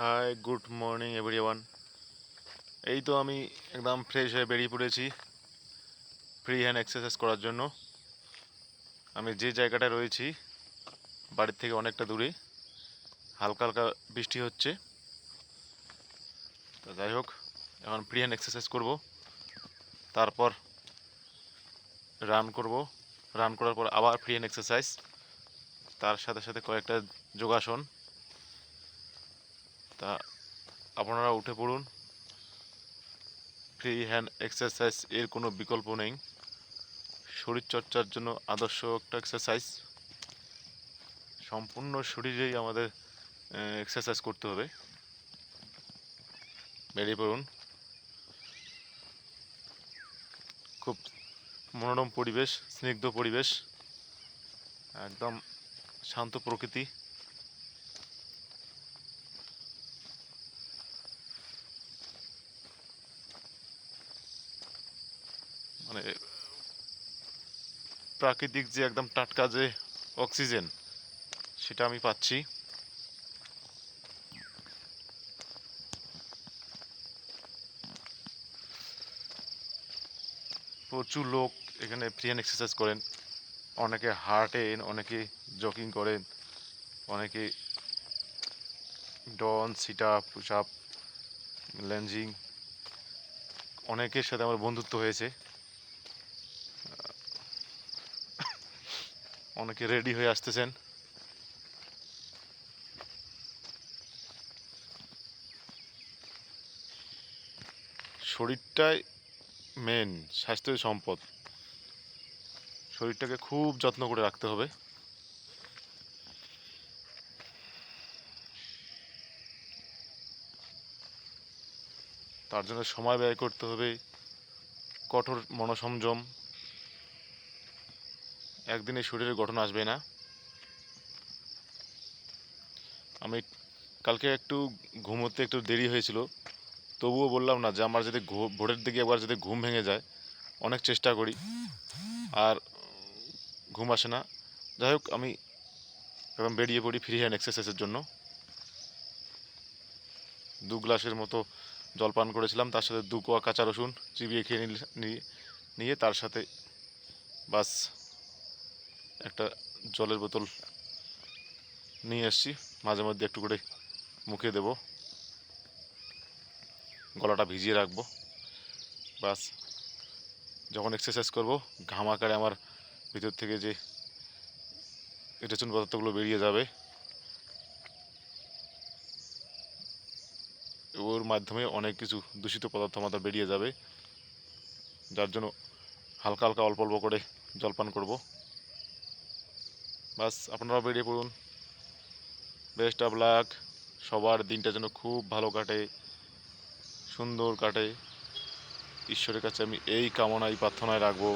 High, good morning everyone. এই তো আমি একদম ফ্রেশ হয়ে বেরিয়ে পড়েছি ফ্রি হ্যান্ড এক্সারসাইজ করার জন্য। আমি যে জায়গাটায় রয়েছি বাড়ির থেকে অনেকটা দূরে, হালকা হালকা বৃষ্টি হচ্ছে। তো যাই হোক, এখন ফ্রি হ্যান্ড এক্সারসাইজ করব, তারপর রান করব। রান করার পর আবার ফ্রি হ্যান্ড এক্সারসাইজ, তার সাথে সাথে কয়েকটা যোগাসন। তা আপনারা উঠে পড়ুন। ফ্রি হ্যান্ড এক্সারসাইজ এর কোনো বিকল্প নেই, শরীরচর্চার জন্য আদর্শ একটা এক্সারসাইজ। সম্পূর্ণ শরীরেই আমাদের এক্সারসাইজ করতে হবে। বেরিয়ে পড়ুন। খুব মনোরম পরিবেশ, স্নিগ্ধ পরিবেশ, একদম শান্ত প্রকৃতি। মানে প্রাকৃতিক যে একদম টাটকা যে অক্সিজেন, সেটা আমি পাচ্ছি। প্রচুর লোক এখানে ফ্রি হ্যান্ড এক্সারসাইজ করেন। অনেকে হাঁটেন, অনেকে জগিং করেন, অনেকে ডন, সিট আপ, পুশ আপ, ল্যাঞ্জিং। অনেকের সাথে আমার বন্ধুত্ব হয়েছে। অনেকে রেডি হয়ে আসতেছেন। শরীরটাই মেন, স্বাস্থ্যই সম্পদ। শরীরটাকে খুব যত্ন করে রাখতে হবে। তার জন্য সময় ব্যয় করতে হবে, কঠোর মনসংযম। একদিনে শরীরের গঠন আসবে না। আমি কালকে একটু ঘুমোতে একটু দেরি হয়েছিল, তবুও বললাম না যে আমার যদি ভোরের দিকে একবার যদি ঘুম ভেঙে যায়, অনেক চেষ্টা করি আর ঘুম আসে না। যাই হোক, আমি একদম বেরিয়ে পড়ি ফ্রি হ্যান্ড এক্সারসাইজের জন্য। 2 গ্লাসের মতো জল পান করেছিলাম, তার সাথে 2 কোয়া কাঁচা রসুন চিবিয়ে খেয়ে নিয়ে তার সাথে বাস একটা জলের বোতল নিয়ে এসেছি। মাঝে মধ্যে একটু করে মুখে দেব, গলাটা ভিজিয়ে রাখবো। বাস, যখন এক্সারসাইজ করব, ঘাম আকারে আমার ভিতর থেকে যে রেচন পদার্থগুলো বেরিয়ে যাবে, ওর মাধ্যমে অনেক কিছু দূষিত পদার্থ আমাদের বেরিয়ে যাবে, যার জন্য হালকা হালকা অল্প অল্প করে জলপান করব। বাস, আপনারাও বেরিয়ে পড়ুন। Best of luck. সবার দিনটা যেন খুব ভালো কাটে, সুন্দর কাটে। ঈশ্বরের কাছে আমি এই কামনাই প্রার্থনায় রাখবো।